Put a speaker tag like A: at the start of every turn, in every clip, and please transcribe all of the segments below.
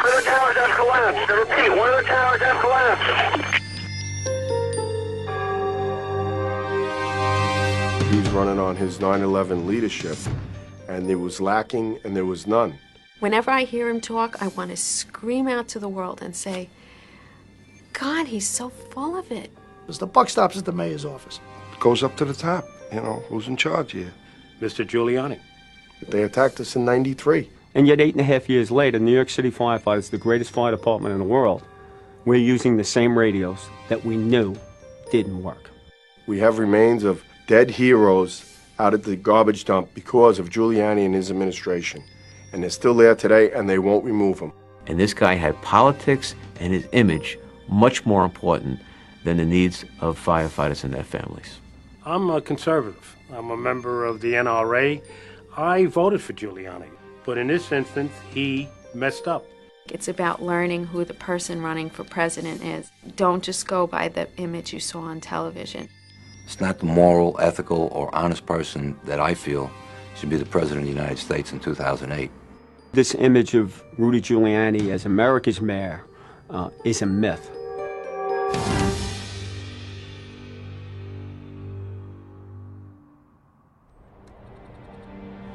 A: One of the towers have collapsed. I repeat, one of the towers have collapsed.
B: He was running on his 9/11 leadership, and there was lacking and there was none.
C: Whenever I hear him talk, I want to scream out to the world and say, God, he's so full of it.
D: Because the buck stops at the mayor's office.
B: It goes up to the top. You know, who's in charge here?
E: Mr. Giuliani.
B: They attacked us in '93.
F: And yet 8.5 years later, New York City firefighters, the greatest fire department in the world, we're using the same radios that we knew didn't work.
B: We have remains of dead heroes out at the garbage dump because of Giuliani and his administration. And they're still there today, and they won't remove them.
G: And this guy had politics and his image much more important than the needs of firefighters and their families.
E: I'm a conservative. I'm a member of the NRA. I voted for Giuliani. But in this instance, he messed up.
C: It's about learning who the person running for president is. Don't just go by the image you saw on television.
H: It's not the moral, ethical, or honest person that I feel should be the President of the United States in 2008.
F: This image of Rudy Giuliani as America's mayor is a myth.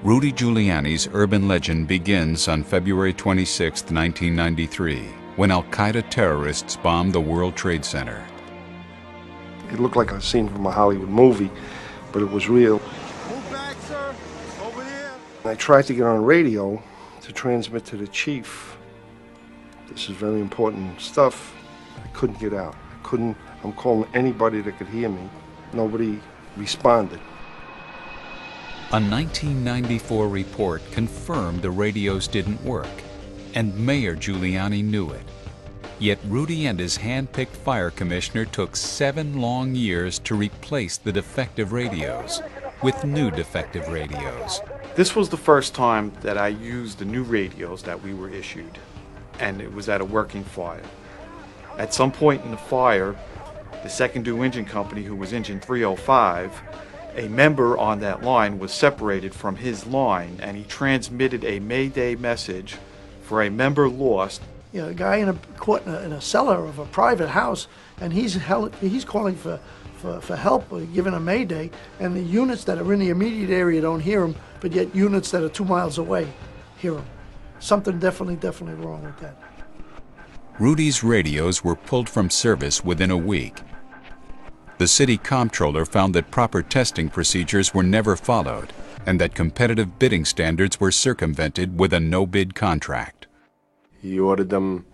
I: Rudy Giuliani's urban legend begins on February 26, 1993, when al-Qaeda terrorists bombed the World Trade Center.
B: It looked like a scene from a Hollywood movie, but it was real.
A: Move back, sir. Over there.
B: I tried to get on radio to transmit to the chief. This is very important stuff. I couldn't get out. I'm calling anybody that could hear me. Nobody responded.
I: A 1994 report confirmed the radios didn't work, and Mayor Giuliani knew it. Yet Rudy and his hand-picked fire commissioner took 7 long years to replace the defective radios with new defective radios.
J: This was the first time that I used the new radios that we were issued, and it was at a working fire. At some point in the fire, the second due engine company, who was engine 305, a member on that line was separated from his line, and he transmitted a Mayday message for a member lost.
D: You know, a guy caught in a cellar of a private house, and he's calling for help, or giving a mayday, and the units that are in the immediate area don't hear him, but yet units that are 2 miles away hear him. Something definitely wrong with that.
I: Rudy's radios were pulled from service within a week. The city comptroller found that proper testing procedures were never followed, and that competitive bidding standards were circumvented with a no-bid contract.
B: He ordered them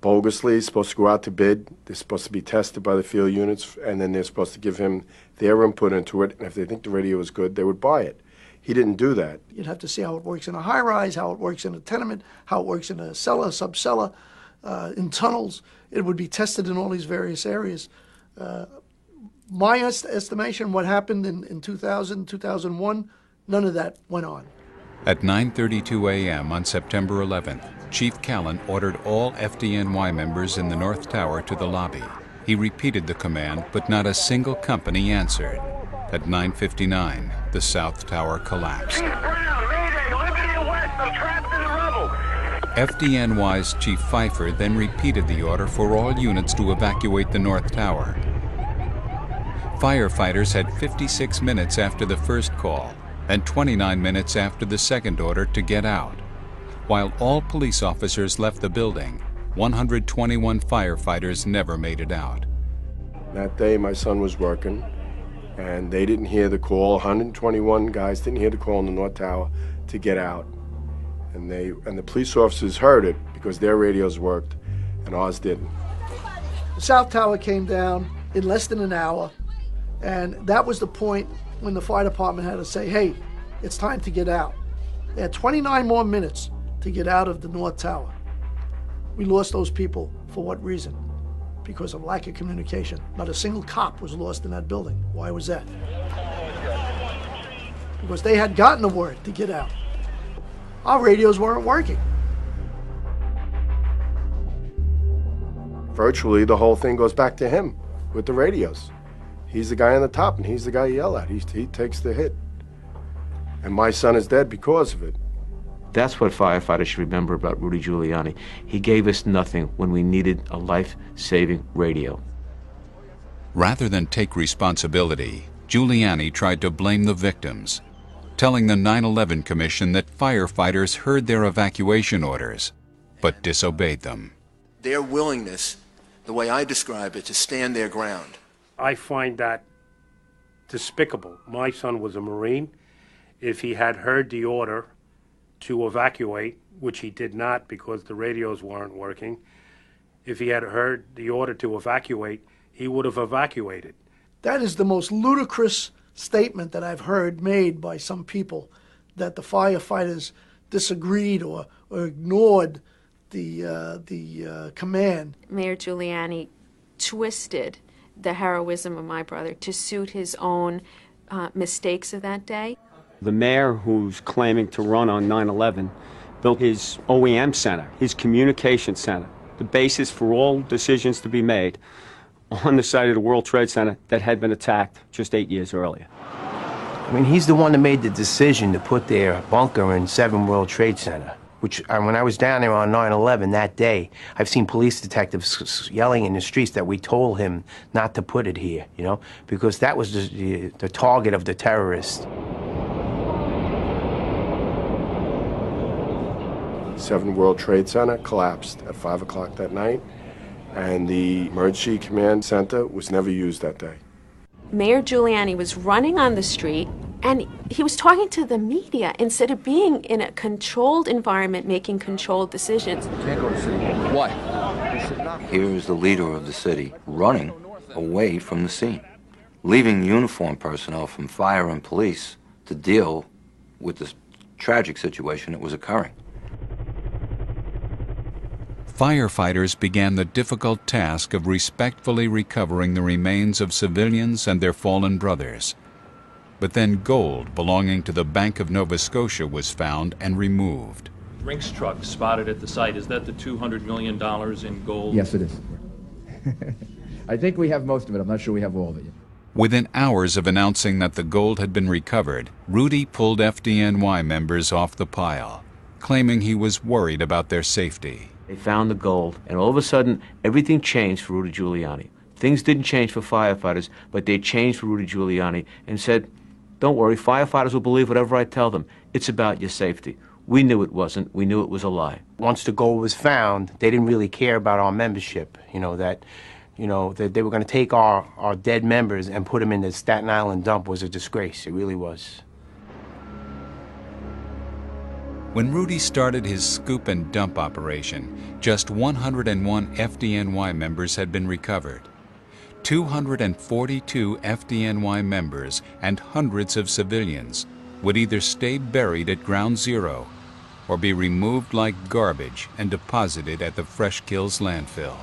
B: bogusly. He's supposed to go out to bid. They're supposed to be tested by the field units, and then they're supposed to give him their input into it, and if they think the radio is good, they would buy it. He didn't do that.
D: You'd have to see how it works in a high-rise, how it works in a tenement, how it works in a cellar, sub-cellar, in tunnels. It would be tested in all these various areas. My estimation, what happened in 2000, 2001, none of that went on.
I: At 9:32 a.m. on September 11th, Chief Callan ordered all FDNY members in the North Tower to the lobby. He repeated the command, but not a single company answered. At 9:59, the South Tower collapsed.
A: Chief Brown, Mayday, Liberty West, I'm trapped in the rubble.
I: FDNY's Chief Pfeiffer then repeated the order for all units to evacuate the North Tower. Firefighters had 56 minutes after the first call and 29 minutes after the second order to get out. While all police officers left the building, 121 firefighters never made it out.
B: That day, my son was working, and they didn't hear the call. 121 guys didn't hear the call in the North Tower to get out. And the police officers heard it because their radios worked, and ours didn't.
D: The South Tower came down in less than an hour, and that was the point when the fire department had to say, hey, it's time to get out. They had 29 more minutes to get out of the North Tower. We lost those people for what reason? Because of lack of communication. Not a single cop was lost in that building. Why was that? Because they had gotten the word to get out. Our radios weren't working.
B: Virtually, the whole thing goes back to him with the radios. He's the guy on the top, and he's the guy you yell at. He takes the hit. And my son is dead because of it.
G: That's what firefighters should remember about Rudy Giuliani. He gave us nothing when we needed a life-saving radio.
I: Rather than take responsibility, Giuliani tried to blame the victims, telling the 9/11 Commission that firefighters heard their evacuation orders, but disobeyed them.
B: Their willingness, the way I describe it, to stand their ground.
E: I find that despicable. My son was a Marine. If he had heard the order to evacuate, which he did not because the radios weren't working, if he had heard the order to evacuate, he would have evacuated.
D: That is the most ludicrous statement that I've heard made by some people, that the firefighters disagreed or ignored the command.
C: Mayor Giuliani twisted the heroism of my brother to suit his own mistakes of that day.
F: The mayor who's claiming to run on 9/11 built his OEM center, his communication center, the basis for all decisions to be made on the site of the World Trade Center that had been attacked just 8 years earlier.
K: I mean, he's the one that made the decision to put their bunker in 7 World Trade Center, which when I was down there on 9/11 that day, I've seen police detectives yelling in the streets that we told him not to put it here, you know, because that was the target of the terrorists.
B: 7 World Trade Center collapsed at 5 o'clock that night, and the Emergency Command Center was never used that day.
C: Mayor Giuliani was running on the street, and he was talking to the media instead of being in a controlled environment making controlled decisions.
H: Can't go to city. Why? Here is the leader of the city running away from the scene, leaving uniformed personnel from fire and police to deal with this tragic situation that was occurring.
I: Firefighters began the difficult task of respectfully recovering the remains of civilians and their fallen brothers. But then gold belonging to the Bank of Nova Scotia was found and removed.
L: Brinks truck spotted at the site. Is that the $200 million in gold?
M: Yes, it is. I think we have most of it. I'm not sure we have all of it yet.
I: Within hours of announcing that the gold had been recovered, Rudy pulled FDNY members off the pile, claiming he was worried about their safety.
G: They found the gold, and all of a sudden, everything changed for Rudy Giuliani. Things didn't change for firefighters, but they changed for Rudy Giuliani and said, don't worry, firefighters will believe whatever I tell them. It's about your safety. We knew it wasn't. We knew it was a lie.
K: Once the gold was found, they didn't really care about our membership, that they were going to take our dead members and put them in the Staten Island dump was a disgrace. It really was.
I: When Rudy started his scoop and dump operation, just 101 FDNY members had been recovered. 242 FDNY members and hundreds of civilians would either stay buried at Ground Zero or be removed like garbage and deposited at the Fresh Kills landfill.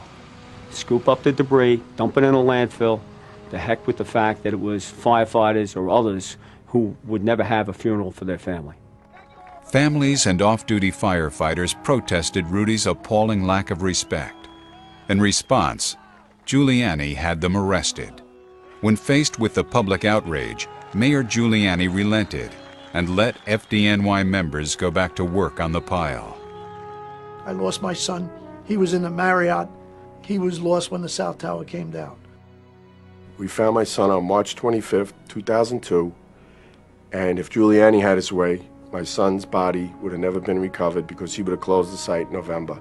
F: Scoop up the debris, dump it in a landfill. The heck with the fact that it was firefighters or others who would never have a funeral for their family.
I: Families and off-duty firefighters protested Rudy's appalling lack of respect. In response, Giuliani had them arrested. When faced with the public outrage, Mayor Giuliani relented and let FDNY members go back to work on the pile.
D: I lost my son. He was in the Marriott. He was lost when the South Tower came down.
B: We found my son on March 25th, 2002, and if Giuliani had his way, my son's body would have never been recovered because he would have closed the site in November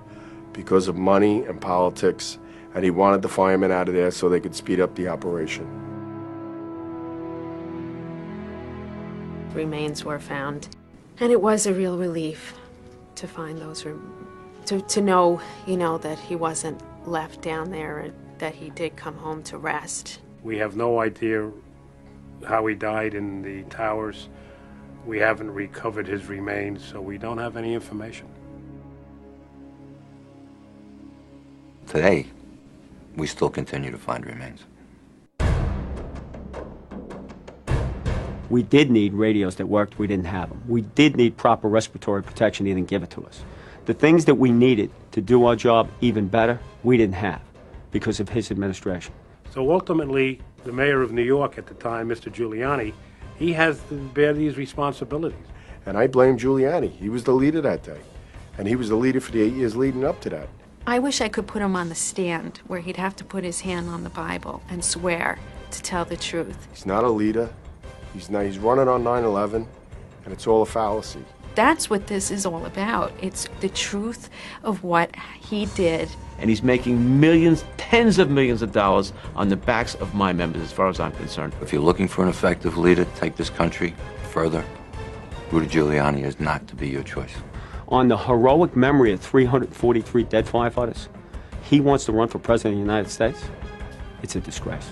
B: because of money and politics, and he wanted the firemen out of there so they could speed up the operation.
C: Remains were found, and it was a real relief to find those, to know, that he wasn't left down there and that he did come home to rest.
E: We have no idea how he died in the towers. We haven't recovered his remains, so we don't have any information.
H: Today, we still continue to find remains.
F: We did need radios that worked, we didn't have them. We did need proper respiratory protection, he didn't give it to us. The things that we needed to do our job even better, we didn't have because of his administration.
E: So ultimately, the mayor of New York at the time, Mr. Giuliani, he has to bear these responsibilities.
B: And I blame Giuliani. He was the leader that day. And he was the leader for the 8 years leading up to that.
C: I wish I could put him on the stand where he'd have to put his hand on the Bible and swear to tell the truth.
B: He's not a leader. He's running on 9/11, and it's all a fallacy.
C: That's what this is all about. It's the truth of what he did.
G: And he's making millions, tens of millions of dollars on the backs of my members, as far as I'm concerned.
H: If you're looking for an effective leader to take this country further, Rudy Giuliani is not to be your choice.
F: On the heroic memory of 343 dead firefighters, he wants to run for president of the United States. It's a disgrace.